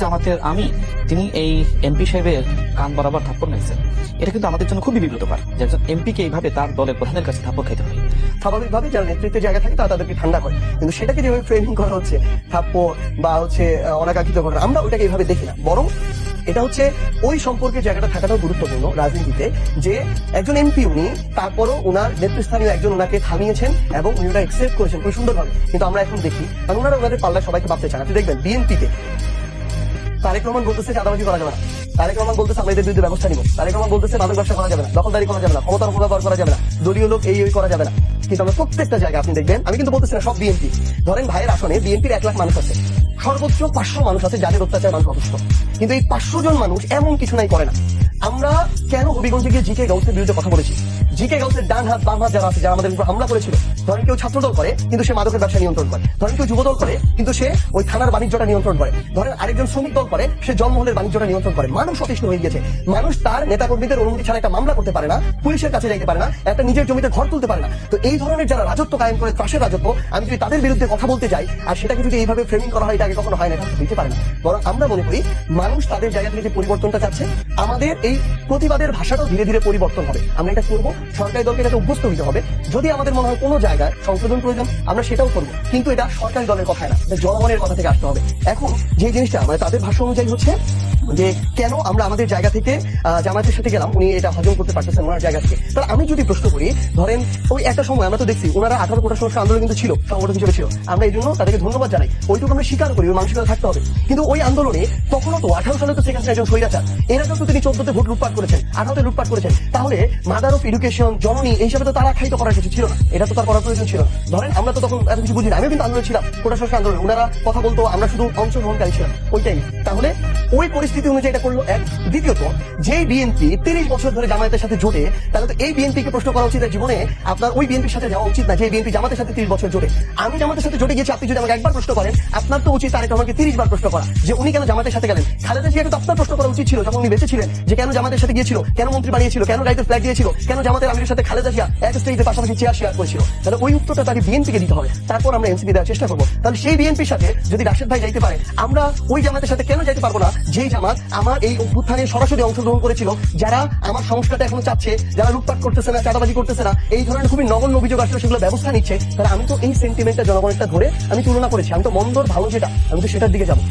জামাতের আমি তিনি এই এমপি সাহেবের কান বরাবর থাপ্পড় মেরেছেন। এটা কিন্তু আমাদের জন্য খুবই বিব্রতকর যে একজন এমপিকে এইভাবে তার দলের প্রধানের কাছে থাপ্পড় খাইতে হয়। স্বাভাবিকভাবে যারা নেতৃত্বের জায়গা থাকে তারা তাদেরকে ঠান্ডা করে, কিন্তু সেটাকে যেভাবে ফ্রেমিং করা হচ্ছে থাপ্পড় বা অনাকাঙ্ক্ষিত ঘটনা, আমরা ওটাকে এইভাবে দেখি না, বরং এটা হচ্ছে ওই সম্পর্কের জায়গাটা থাকাটাও গুরুত্বপূর্ণ রাজনীতিতে, যে একজন এমপি উনি, তারপরও ওনার নেতৃস্থানীয় একজন ওনাকে থামিয়েছেন এবং উনি ওটা একসেপ্ট করেছেন খুব সুন্দরভাবে। কিন্তু আমরা এখন দেখি কারণ ওনারা ওনাদের পাল্লায় সবাইকে ভাবতে চান। আপনি দেখবেন বিএনপিতে তারেক রহমান বলতেছে চাঁদাবাজি করা যাবে না, তারেক রহমান বলতেছে আমরা এদের বিরুদ্ধে ব্যবস্থা নিব, তারেক রহমান বলতেছে মাদক ব্যবসা করা যাবে না, দখলদারি করা যাবে না, ক্ষমতার অপব্যবহার করা যাবে না, দলীয় লোক এই করা যাবে না। কিন্তু আমরা প্রত্যেকটা জায়গায় আপনি দেখবেন, আমি কিন্তু বলতেছি না সব বিএনপি, ধরেন ভাইয়ের আসনে বিএনপির 1 লাখ মানুষ আছে, সর্বোচ্চ 500 মানুষ আছে যাদের অত্যাচার মানুষ অসুস্থ, কিন্তু এই 500 জন মানুষ এমন কিছু নাই করে না। আমরা কেন হবিগঞ্জে গিয়ে জিকে গাউসের বিরুদ্ধে কথা বলেছি? জিকে গাউসের ডান হাত বাম হাত যারা আছে, যারা আমাদের উপর হামলা করেছিল, ধরেন কেউ ছাত্রদল করে কিন্তু সে মাদকের ব্যবসা নিয়ন্ত্রণ করে, ধরেন কেউ যুবদল করে কিন্তু সে ওই থানার বাণিজ্যটা নিয়ন্ত্রণ করে, ধরেন আরেকজন শ্রমিক দল করে সে জনমহলের বাণিজ্যটা নিয়ন্ত্রণ করে। মানুষ অতিষ্ঠ হয়ে গেছে, মানুষ তার নেতাকর্মীদের অনুমতি ছাড়া একটা মামলা করতে পারে না, পুলিশের কাছে যাইতে পারে না, একটা নিজের জমিতে ঘর তুলতে পারে না। তো এই ধরনের যারা রাজত্ব কায়েম করে, ত্রাসের রাজত্ব, আমি যদি তাদের বিরুদ্ধে কথা বলতে যাই আর সেটাকে যদি এইভাবে ফ্রেমিং করা হয়, এটা আগে কখনো হয় না, এটা হইতে পারে না। বরং আমরা মনে করি মানুষ তাদের জায়গা থেকে যে পরিবর্তনটা চাচ্ছে, আমাদের এই প্রতিবাদের ভাষাটাও ধীরে ধীরে পরিবর্তন হবে। আমরা এটা করবো, সরকারি দলকে এটাতে অভ্যস্ত হতে হবে। যদি আমাদের মনে হয় কোনো জায়গায় সংশোধন প্রয়োজন, আমরা সেটাও করবো, কিন্তু এটা সরকারি দলের কথায় না, এটা জনগণের কথা থেকে আসতে হবে। এখন যে জিনিসটা মানে তাদের ভাষ্য অনুযায়ী হচ্ছে যে কেন আমরা আমাদের জায়গা থেকে জামায়াতের সাথে গেলাম, উনি এটা হজম করতে পারতেছেন ওনার জায়গা থেকে। তাহলে আমি যদি প্রশ্ন করি, ধরেন ওই একটা সময় আমরা তো দেখছি ওনারা 18 কোটা সমস্যা আন্দোলন কিন্তু ছিল, সংগঠন হিসেবে ছিল, আমরা এই জন্য তাদেরকে ধন্যবাদ জানাই, ওইটুকু আমরা স্বীকার করি, ওই মানসিকতা থাকতে হবে। কিন্তু ওই আন্দোলনে তখনও তো 18 সালে তো শেখ হাসিনা একজন স্বৈরাচার, এর আগেও তো তিনি 14তে ভোট লুটপাট করেছেন, 18তে লুটপাট করেছেন, তাহলে মাদার অফ এডুকেশন জননী এই হিসাবে তো তারা খাইত করার কিছু ছিল না, এটা তো তার করার প্রয়োজন ছিল। ধরেন আমরা তো তখন এত কিছু বুঝি না, আমিও কিন্তু আন্দোলন ছিলাম, কোটা সংস্কার আন্দোলন, ওনারা কথা বলতো, আমরা শুধু অংশগ্রহণকারী ছিলাম ওইটাই। তাহলে ওই পরিস্থিতি অনুযায়ী এটা করলো এক। দ্বিতীয়ত, যে বিএনপি 30 বছর ধরে জামায়াতের সাথে জোটে, তাহলে তো এই বিএনপিকে প্রশ্ন করা উচিত জীবনে আপনার ওই বিএনপির সাথে যাওয়া উচিত না, যে বিএনপি জামাতের সাথে 30 বছর জোটে। আমি জামাতের সাথে জোটে গেছি, আপনি যদি আমাকে একবার প্রশ্ন করেন, আপনার তো উচিত তারেক রহমানকে 30 বার প্রশ্ন করা যে উনি কেন জামাতের সাথে গেলেন। খালেদা জিয়াকে তো আপনার প্রশ্ন করা উচিত ছিল যখন উনি বেঁচে ছিলেন, যে কেন জামাতের সাথে গিয়েছিল, কেন মন্ত্রী বানিয়েছিল, কেন গাড়িতে ফ্ল্যাগ দিয়েছিল, কেন জামাতের আমিরের সাথে খালেদা জিয়া এক স্টেজের পাশাপাশি চেয়ার শেয়ার করেছিল। তাহলে ওই উত্তরটা তাকে বিএনপিকে দিতে হবে, তারপর আমরা এনসিপি দেওয়ার চেষ্টা করবো। তাহলে সেই বিএনপির সাথে যদি রাশেদ ভাই যাইতে পারে, আমরা ওই জামাতের সাথে কেন যাইতে পারবো না, যেই জামাত আমার এই অভ্যুত্থানে সরাসরি অংশগ্রহণ করেছিল, যারা আমার সংস্কারটা এখনো চাচ্ছে, যারা লুটপাট করতেছে না, চাঁদাবাজি করতেছে না, এই ধরনের খুবই নগণ্য অভিযোগ আসলে সেগুলো ব্যবস্থা নিচ্ছে। তাহলে আমি তো এই সেন্টিমেন্টটা জনগণেরটা ধরে আমি তুলনা করেছি, আমি তো মন্দর ভালো যেটা, আমি তো সেটার দিকে যাবো।